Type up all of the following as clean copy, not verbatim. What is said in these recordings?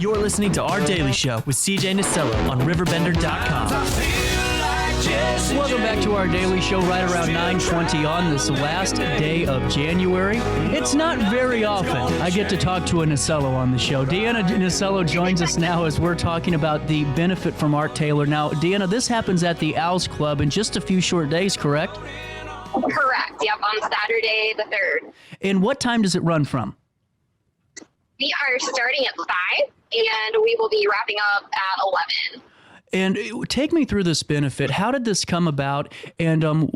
You're listening to Our Daily Show with DeAnna Nasello on RiverBender.com. Welcome back to Our Daily Show right around 9:20 on this last day of January. It's not very often I get to talk to a Nasello on the show. DeAnna Nasello joins us now as we're talking about the benefit from Art Taylor. Now, DeAnna, this happens at the Owls Club in just a few short days, correct? Correct. Yep, on Saturday the 3rd. And what time does it run from? We are starting at 5, and we will be wrapping up at 11. And take me through this benefit. How did this come about? And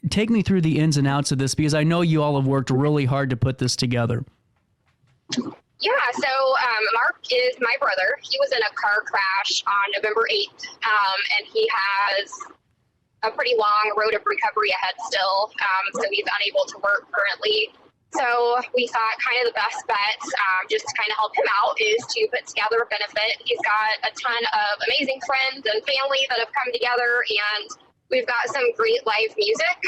take me through the ins and outs of this, because I know you all have worked really hard to put this together. Yeah, so Mark is my brother. He was in a car crash on November 8th, and he has a pretty long road of recovery ahead still, so he's unable to work currently. So we thought kind of the best bet, just to kind of help him out, is to put together a benefit. He's got a ton of amazing friends and family that have come together, and we've got some great live music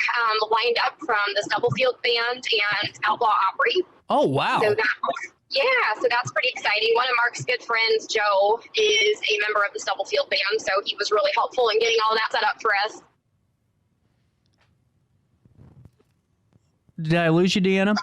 lined up from the Stubblefield Band and Outlaw Opry. Oh, wow. So that's pretty exciting. One of Mark's good friends, Joe, is a member of the Stubblefield Band, so he was really helpful in getting all that set up for us. Did I lose you, DeAnna?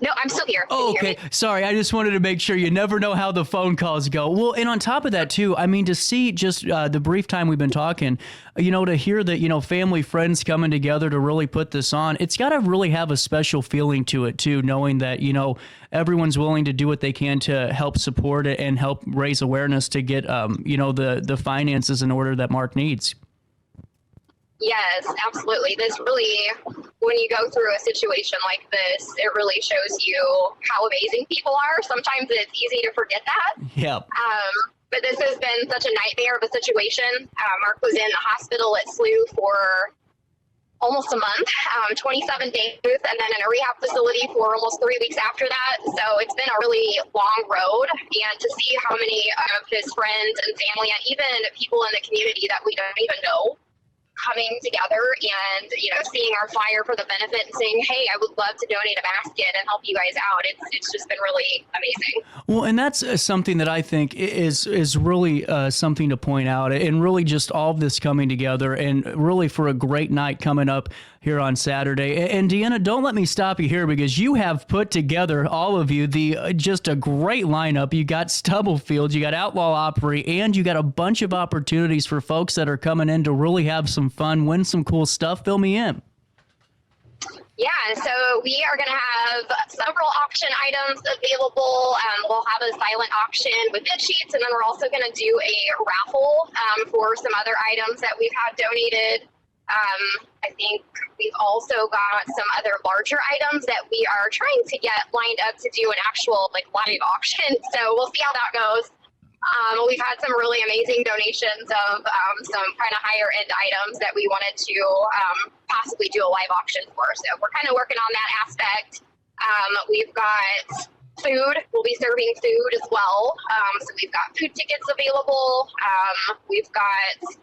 No, I'm still here. Oh, okay. Sorry, I just wanted to make sure. You never know how the phone calls go. Well, and on top of that, too, I mean, to see just the brief time we've been talking, to hear that, family, friends coming together to really put this on, it's got to really have a special feeling to it, too, knowing that, everyone's willing to do what they can to help support it and help raise awareness to get, the finances in order that Mark needs. Yes, absolutely. This really, when you go through a situation like this, it really shows you how amazing people are. Sometimes it's easy to forget that. Yeah. But this has been such a nightmare of a situation. Mark was in the hospital at SLU for almost a month, 27 days, and then in a rehab facility for almost 3 weeks after that. So it's been a really long road, and to see how many of his friends and family and even people in the community that we don't even know coming together and, seeing our flyer for the benefit and saying, hey, I would love to donate a basket and help you guys out. It's just been really amazing. Well, and that's something that I think is really something to point out, and really just all of this coming together, and really for a great night coming up here on Saturday. And DeAnna, don't let me stop you here, because you have put together, all of you, just a great lineup. You got Stubblefield, you got Outlaw Opry, and you got a bunch of opportunities for folks that are coming in to really have some fun, win some cool stuff. Fill me in. Yeah, so we are going to have several auction items available. We'll have a silent auction with bid sheets, and then we're also going to do a raffle for some other items that we've had donated. I think we've also got some other larger items that we are trying to get lined up to do an actual live auction. So we'll see how that goes. We've had some really amazing donations of some kind of higher end items that we wanted to possibly do a live auction for. So we're kind of working on that aspect. We've got food. We'll be serving food as well. So we've got food tickets available. We've got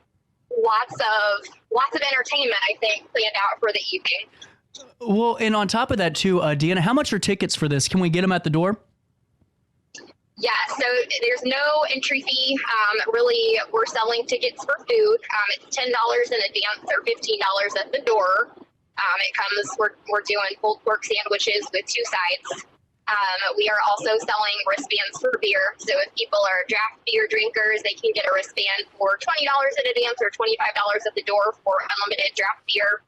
lots of entertainment, I think, planned out for the evening. Well, and on top of that too, DeAnna, how much are tickets for this? Can we get them at the door? Yeah, so there's no entry fee. Really, we're selling tickets for food. It's $10 in advance or $15 at the door. It comes, we're doing pulled pork sandwiches with 2 sides. We are also selling wristbands for beer. So if people are draft beer drinkers, they can get a wristband for $20 in advance or $25 at the door for unlimited draft beer.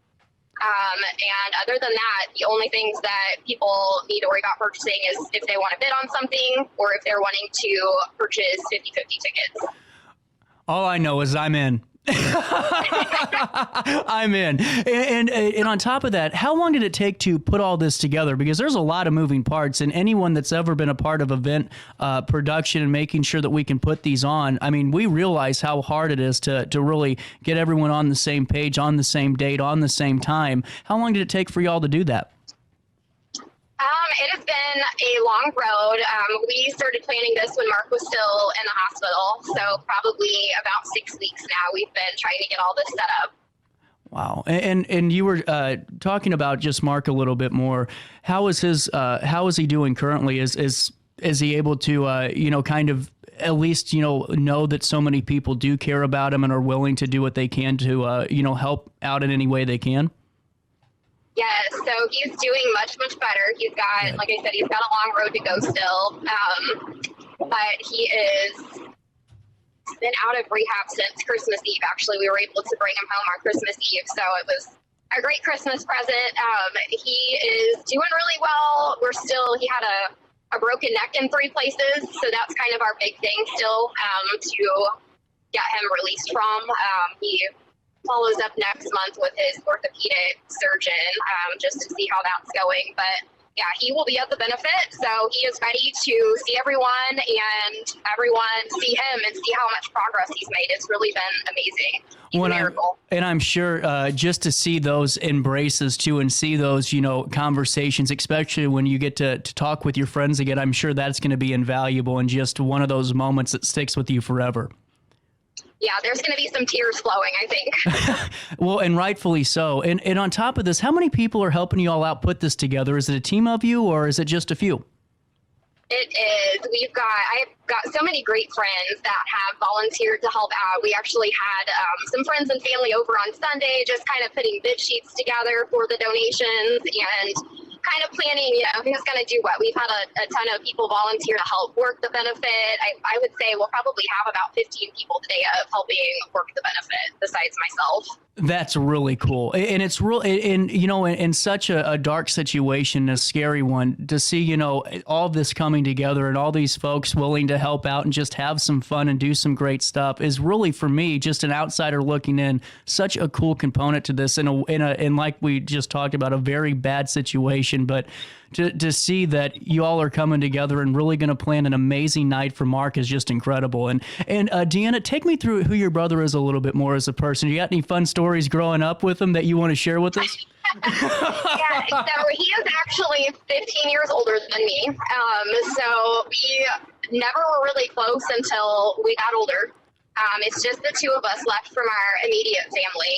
And other than that, the only things that people need to worry about purchasing is if they want to bid on something or if they're wanting to purchase 50-50 tickets. All I know is I'm in. I'm in. And on top of that, how long did it take to put all this together? Because there's a lot of moving parts, and anyone that's ever been a part of event production and making sure that we can put these on, I mean, we realize how hard it is to really get everyone on the same page, on the same date, on the same time. How long did it take for y'all to do that? It has been a long road. We started planning this when Mark was still in the hospital, so probably about 6 weeks now we've been trying to get all this set up. Wow. And you were talking about just Mark a little bit more. How is he doing currently? Is he able to kind of at least, know that so many people do care about him and are willing to do what they can to, help out in any way they can? Yes, so he's doing much, much better. He's got, like I said, he's got a long road to go still, but he is been out of rehab since Christmas Eve. Actually, we were able to bring him home on Christmas Eve, so it was a great Christmas present. He is doing really well. He had a broken neck in 3 places, so that's kind of our big thing still to get him released from. He follows up next month with his orthopedic surgeon just to see how that's going. But yeah, he will be at the benefit, so he is ready to see everyone and everyone see him and see how much progress he's made. It's really been amazing. He's a miracle. I'm sure just to see those embraces too and see those, conversations, especially when you get to talk with your friends again, I'm sure that's going to be invaluable and just one of those moments that sticks with you forever. Yeah, there's going to be some tears flowing, I think. Well, and rightfully so. And on top of this, how many people are helping you all out put this together? Is it a team of you or is it just a few? It is. I've got so many great friends that have volunteered to help out. We actually had some friends and family over on Sunday, just kind of putting bid sheets together for the donations and kind of planning, who's going to do what. We've had a ton of people volunteer to help work the benefit. I would say we'll probably have about 15 people today of helping work the benefit besides myself. That's really cool. And it's real, in such a dark situation, a scary one, to see, all this coming together and all these folks willing to help out and just have some fun and do some great stuff is really, for me, just an outsider looking in, such a cool component to this in like we just talked about, a very bad situation. But to see that you all are coming together and really going to plan an amazing night for Mark is just incredible. And DeAnna, take me through who your brother is a little bit more as a person. You got any fun stories growing up with him that you want to share with us? Yeah, so he is actually 15 years older than me. So we never were really close until we got older. It's just the two of us left from our immediate family.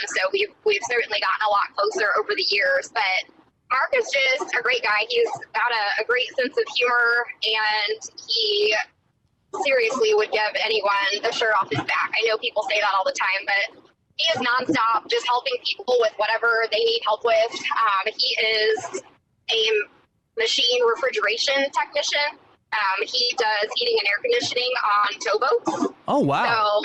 So we've certainly gotten a lot closer over the years, but Mark is just a great guy. He's got a great sense of humor, and he seriously would give anyone the shirt off his back. I know people say that all the time, but he is nonstop, just helping people with whatever they need help with. He is a machine refrigeration technician. He does heating and air conditioning on towboats. Oh, wow.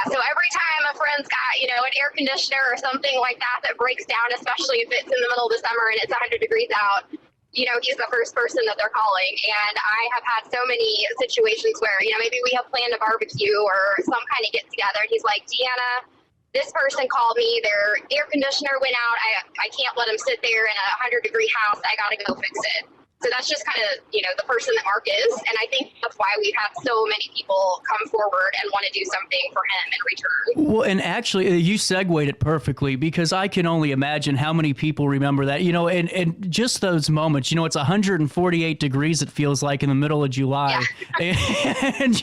So every time a friend's got, an air conditioner or something like that breaks down, especially if it's in the middle of the summer and it's 100 degrees out, he's the first person that they're calling. And I have had so many situations where, maybe we have planned a barbecue or some kind of get together. And he's like, DeAnna, this person called me, their air conditioner went out. I can't let them sit there in a 100-degree house. I got to go fix it. So that's just kind of, the person that Mark is. And I think that's why we've had so many people come forward and want to do something for him in return. Well, and actually, you segued it perfectly, because I can only imagine how many people remember that, and just those moments, it's 148 degrees, it feels like, in the middle of July. Yeah. And,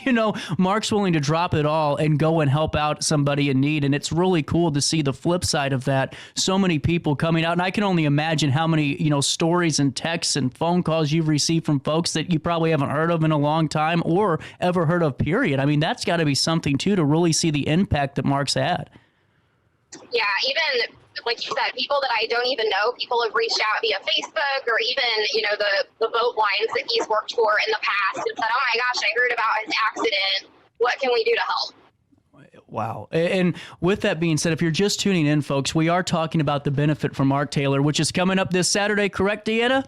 Mark's willing to drop it all and go and help out somebody in need. And it's really cool to see the flip side of that. So many people coming out. And I can only imagine how many, stories and texts and phone calls you've received from folks that you probably haven't heard of in a long time or ever heard of, period. I mean, that's got to be something too, to really see the impact that Mark's had. Yeah, even like you said, people that I don't even know, people have reached out via Facebook or even, the boat lines that he's worked for in the past and said, oh my gosh, I heard about his accident. What can we do to help? Wow. And with that being said, if you're just tuning in, folks, we are talking about the benefit from Mark Taylor, which is coming up this Saturday, correct, DeAnna?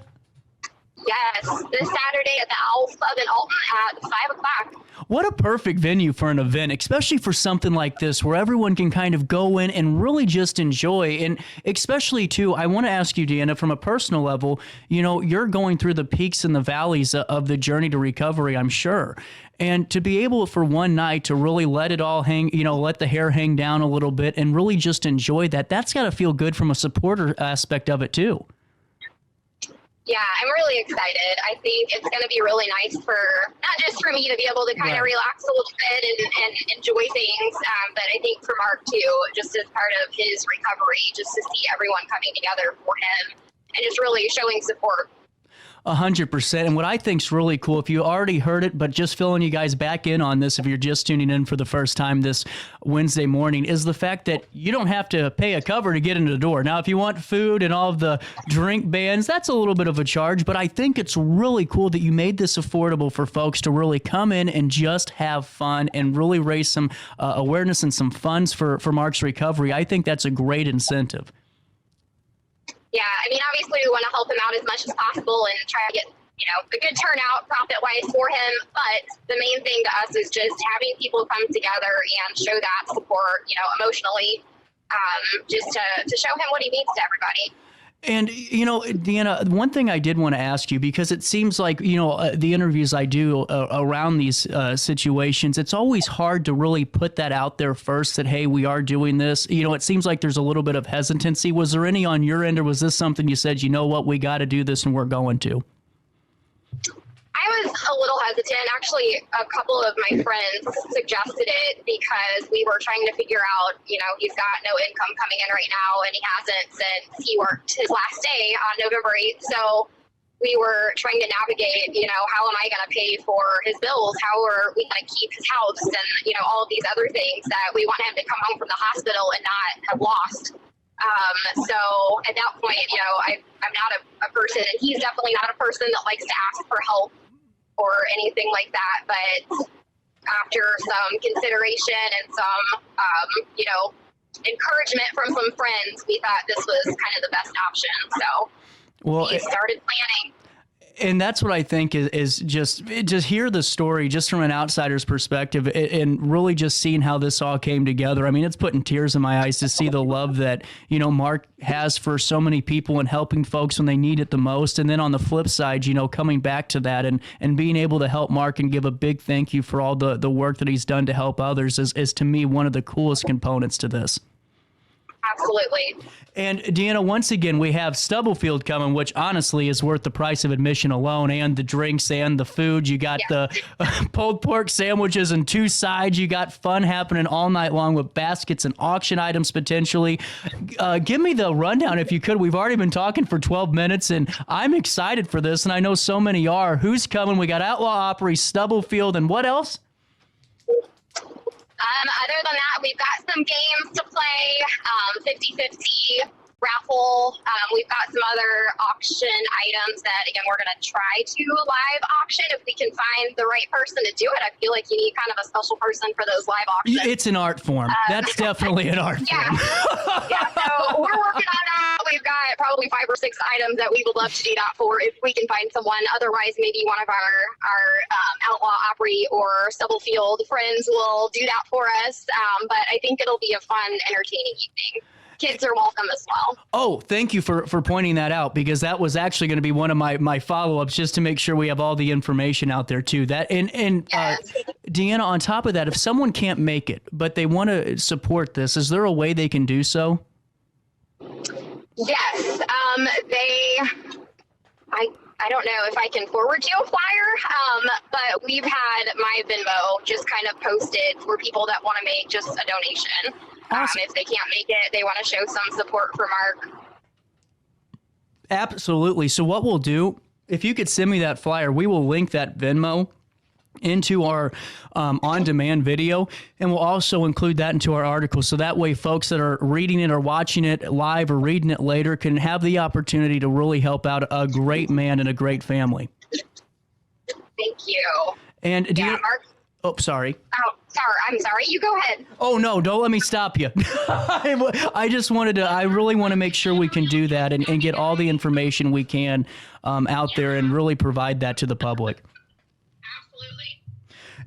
Yes, this Saturday at the Owls Club in Alton at 5 o'clock. What a perfect venue for an event, especially for something like this, where everyone can kind of go in and really just enjoy. And especially, too, I want to ask you, DeAnna, from a personal level, you're going through the peaks and the valleys of the journey to recovery, I'm sure. And to be able for one night to really let it all hang, let the hair hang down a little bit and really just enjoy that, that's got to feel good from a supporter aspect of it, too. Yeah, I'm really excited. I think it's going to be really nice for, not just for me to be able to kind of relax a little bit and enjoy things, but I think for Mark too, just as part of his recovery, just to see everyone coming together for him and just really showing support. 100%. And what I think's really cool, if you already heard it, but just filling you guys back in on this, if you're just tuning in for the first time this Wednesday morning, is the fact that you don't have to pay a cover to get into the door. Now, if you want food and all of the drink bans, that's a little bit of a charge, but I think it's really cool that you made this affordable for folks to really come in and just have fun and really raise some awareness and some funds for Mark's recovery. I think that's a great incentive. Yeah, I mean, obviously we want to help him out as much as possible and try to get, a good turnout profit-wise for him. But the main thing to us is just having people come together and show that support, emotionally, just to show him what he means to everybody. And, DeAnna, one thing I did want to ask you, because it seems like, the interviews I do around these situations, it's always hard to really put that out there first that, hey, we are doing this. It seems like there's a little bit of hesitancy. Was there any on your end, or was this something you said, you know what, we got to do this and we're going to? I was a little hesitant. Actually, a couple of my friends suggested it because we were trying to figure out, he's got no income coming in right now, and he hasn't since he worked his last day on November 8th. So we were trying to navigate, how am I going to pay for his bills? How are we going to keep his house? And, all of these other things that we want him to come home from the hospital and not have lost. So at that point, I'm not a person, and he's definitely not a person that likes to ask for help or anything like that. But after some consideration and some, encouragement from some friends, we thought this was kind of the best option. So we started planning. And that's what I think is just hear the story just from an outsider's perspective and really just seeing how this all came together. I mean, it's putting tears in my eyes to see the love that, Mark has for so many people and helping folks when they need it the most. And then on the flip side, coming back to that and being able to help Mark and give a big thank you for all the work that he's done to help others is to me one of the coolest components to this. Absolutely. And DeAnna, once again, we have Stubblefield coming, which honestly is worth the price of admission alone, and the drinks and the food. You got the pulled pork sandwiches and 2 sides. You got fun happening all night long with baskets and auction items potentially. Give me the rundown if you could. We've already been talking for 12 minutes, and I'm excited for this, and I know so many are. Who's coming? We got Outlaw Opry, Stubblefield, and what else? Other than that, we've got some games to play, 50-50 raffle. We've got some other auction items that, again, we're going to try to live auction if we can find the right person to do it. I feel like you need kind of a special person for those live auctions. It's an art form. That's definitely an art form. Yeah, so we're working on that. We've got probably 5 or 6 items that we would love to do that for if we can find someone. Otherwise, maybe one of our Outlaw Opry or Stubblefield friends will do that for us. But I think it'll be a fun, entertaining evening. Kids are welcome as well. Oh, thank you for pointing that out, because that was actually going to be one of my follow-ups, just to make sure we have all the information out there too. That and yes. DeAnna, on top of that, if someone can't make it but they want to support this, is there a way they can do so? Yes, I don't know if I can forward you a flyer, but we've had my Venmo just kind of posted for people that want to make just a donation. Awesome. If they can't make it, they want to show some support for Mark. Absolutely. So what we'll do, if you could send me that flyer, we will link that Venmo into our on-demand video, and we'll also include that into our article. So that way folks that are reading it or watching it live or reading it later can have the opportunity to really help out a great man and a great family. Thank you. And do you, Mark. Oh, sorry. Oh, sorry. I'm sorry. You go ahead. Oh, no, don't let me stop you. I just wanted to, I really want to make sure we can do that and get all the information we can out there and really provide that to the public. Absolutely.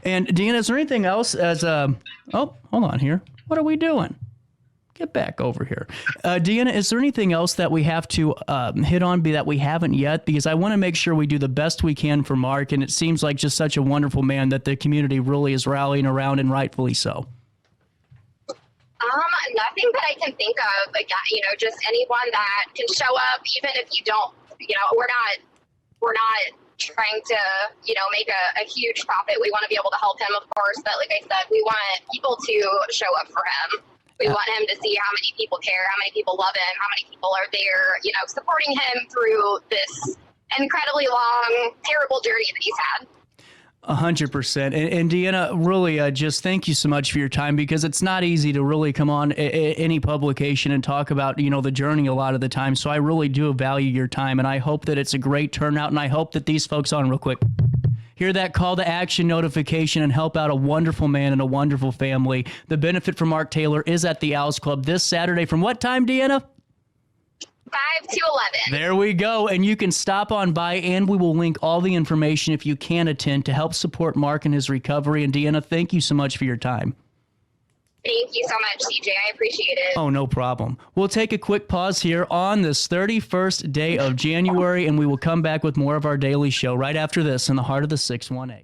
And DeAnna, is there anything else as oh, hold on here. What are we doing? Get back over here. DeAnna, is there anything else that we have to hit on that we haven't yet? Because I want to make sure we do the best we can for Mark, and it seems like just such a wonderful man that the community really is rallying around, and rightfully so. Nothing that I can think of. Again, just anyone that can show up, even if you don't, we're not trying to, make a huge profit. We want to be able to help him, of course, but like I said, we want people to show up for him. We want him to see how many people care, how many people love him, how many people are there, supporting him through this incredibly long, terrible journey that he's had. 100%. And DeAnna, really, just thank you so much for your time, because it's not easy to really come on any publication and talk about, the journey a lot of the time. So I really do value your time, and I hope that it's a great turnout, and I hope that these folks on real quick hear that call to action notification and help out a wonderful man and a wonderful family. The Benefit for Mark Taylor is at the Owls Club this Saturday from what time, DeAnna? 5 to 11. There we go. And you can stop on by, and we will link all the information if you can attend to help support Mark in his recovery. And DeAnna, thank you so much for your time. Thank you so much, CJ. I appreciate it. Oh, no problem. We'll take a quick pause here on this 31st day of January, and we will come back with more of our daily show right after this in the heart of the 618.